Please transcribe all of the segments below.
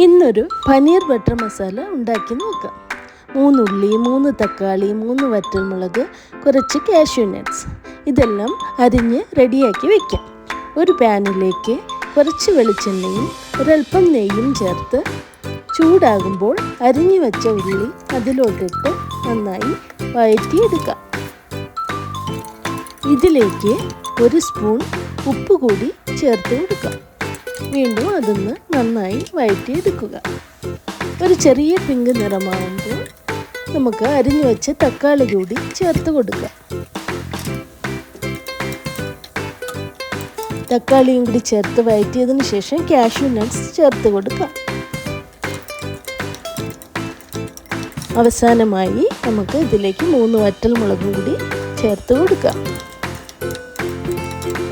ഇന്നൊരു പനീർ ബട്ടർ മസാല ഉണ്ടാക്കി നോക്കാം. 3 ഉള്ളി, 3 തക്കാളി, 3 വറ്റൽമുളക്, കുറച്ച് കാഷ്യൂ നട്ട്സ് ഇതെല്ലാം അരിഞ്ഞ് റെഡിയാക്കി വയ്ക്കാം. ഒരു പാനിലേക്ക് കുറച്ച് വെളിച്ചെണ്ണയും ഒരൽപ്പം നെയ്യും ചേർത്ത് ചൂടാകുമ്പോൾ അരിഞ്ഞു വെച്ച ഉള്ളി അതിലോട്ടിട്ട് നന്നായി വഴറ്റിയെടുക്കാം. ഇതിലേക്ക് 1 സ്പൂൺ ഉപ്പ് കൂടി ചേർത്ത് കൊടുക്കാം. വീണ്ടും അതൊന്ന് നന്നായി വഴറ്റിയെടുക്കുക. ഒരു ചെറിയ പിങ്ക് നിറമാകുമ്പോൾ നമുക്ക് അരിഞ്ഞു വെച്ച തക്കാളി കൂടി ചേർത്ത് കൊടുക്കാം. തക്കാളിയും കൂടി ചേർത്ത് വഴറ്റിയതിന് ശേഷം കാഷ്യൂ നട്ട്സ് ചേർത്ത് കൊടുക്കാം. അവസാനമായി നമുക്ക് ഇതിലേക്ക് 3 വറ്റൽമുളകും കൂടി ചേർത്ത് കൊടുക്കാം.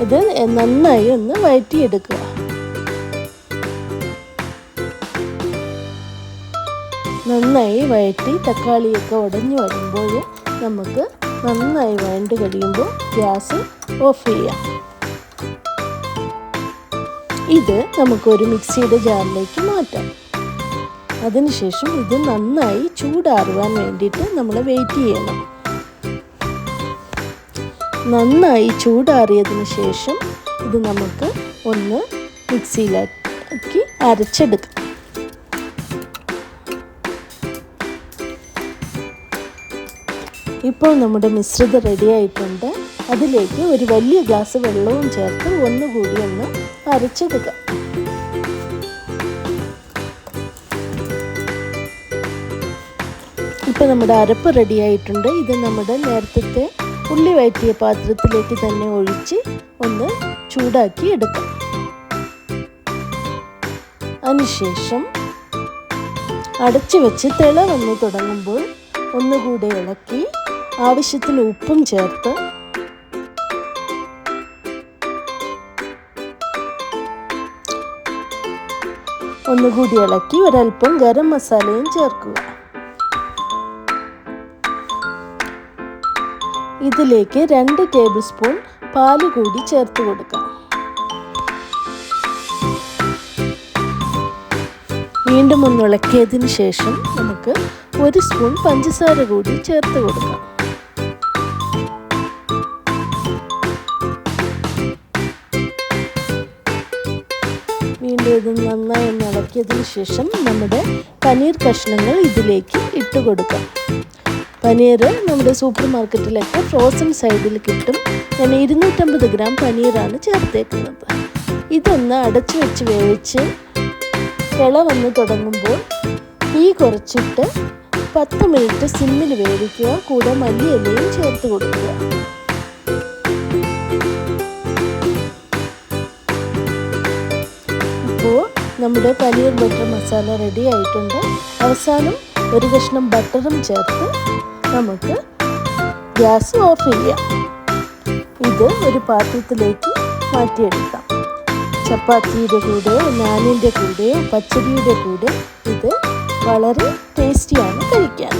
ഇത് നന്നായി ഒന്ന് വഴറ്റിയെടുക്കുക. നന്നായി വഴറ്റി തക്കാളിയൊക്കെ ഉടഞ്ഞു വരുമ്പോൾ നമുക്ക് നന്നായി വഴണ്ട് കഴിയുമ്പോൾ ഗ്യാസ് ഓഫ് ചെയ്യാം. ഇത് നമുക്കൊരു മിക്സിയുടെ ജാറിലേക്ക് മാറ്റാം. അതിനുശേഷം ഇത് നന്നായി ചൂടാറുവാൻ വേണ്ടിയിട്ട് നമ്മൾ വെയിറ്റ് ചെയ്യണം. നന്നായി ചൂടാറിയതിന് ശേഷം ഇത് നമുക്ക് ഒന്ന് മിക്സിയിലാക്കി അരച്ചെടുക്കാം. ഇപ്പോൾ നമ്മുടെ മിശ്രിതം റെഡി ആയിട്ടുണ്ട്. അതിലേക്ക് ഒരു വലിയ ഗ്ലാസ് വെള്ളവും ചേർത്ത് ഒന്നുകൂടി ഒന്ന് അരച്ചെടുക്കാം. ഇപ്പോൾ നമ്മുടെ അരപ്പ് റെഡി ആയിട്ടുണ്ട്. ഇത് നമ്മുടെ നേരത്തെ ഉള്ളി വഴറ്റിയ പാത്രത്തിലേക്ക് തന്നെ ഒഴിച്ച് ഒന്ന് ചൂടാക്കി എടുക്കാം. അതിനുശേഷം അടച്ചു വെച്ച് തിള വന്ന് തുടങ്ങുമ്പോൾ ഒന്നുകൂടെ ഇളക്കി ആവശ്യത്തിന് ഉപ്പും ചേർത്ത് ഒന്നുകൂടി ഇളക്കി ഒരൽപ്പം ഗരം മസാലയും ചേർക്കുക. ഇതിലേക്ക് 2 ടേബിൾ സ്പൂൺ പാല് കൂടി ചേർത്ത് കൊടുക്കാം. വീണ്ടും ഒന്ന് ഇളക്കിയതിന് ശേഷം നമുക്ക് 1 സ്പൂൺ പഞ്ചസാര കൂടി ചേർത്ത് കൊടുക്കാം. വീണ്ടും ഇത് നന്നായി ഒന്ന് ഇളക്കിയതിന് ശേഷം നമ്മുടെ പനീർ കഷ്ണങ്ങൾ ഇതിലേക്ക് ഇട്ട് കൊടുക്കാം. പനീർ നമ്മുടെ സൂപ്പർ മാർക്കറ്റിലൊക്കെ ഫ്രോസൺ സൈഡിൽ കിട്ടും. ഞാൻ 250 ഗ്രാം പനീറാണ് ചേർത്തേക്കുന്നത്. ഇതൊന്ന് അടച്ചു വെച്ച് വേവിച്ച് തിള വന്ന് തുടങ്ങുമ്പോൾ തീ കുറച്ചിട്ട് 10 മിനിറ്റ് സിമ്മിൽ വേവിക്കുക. കൂടെ മല്ലിയിലയും ചേർത്ത് കൊടുക്കുക. ഇപ്പോൾ നമ്മുടെ പനീർ ബട്ടർ മസാല റെഡി ആയിട്ടുണ്ട്. അവസാനം 1 കഷ്ണം ബട്ടറും ചേർത്ത് നമുക്ക് ഗ്യാസ് ഓഫ് ചെയ്യാം. ഇത് ഒരു പാത്രത്തിലേക്ക് മാറ്റിയെടുക്കാം. ചപ്പാത്തിയുടെ കൂടെയോ നാനിൻ്റെ കൂടെയോ പച്ചടിയുടെ കൂടെ ഇത് വളരെ ടേസ്റ്റിയാണ് കഴിക്കാൻ.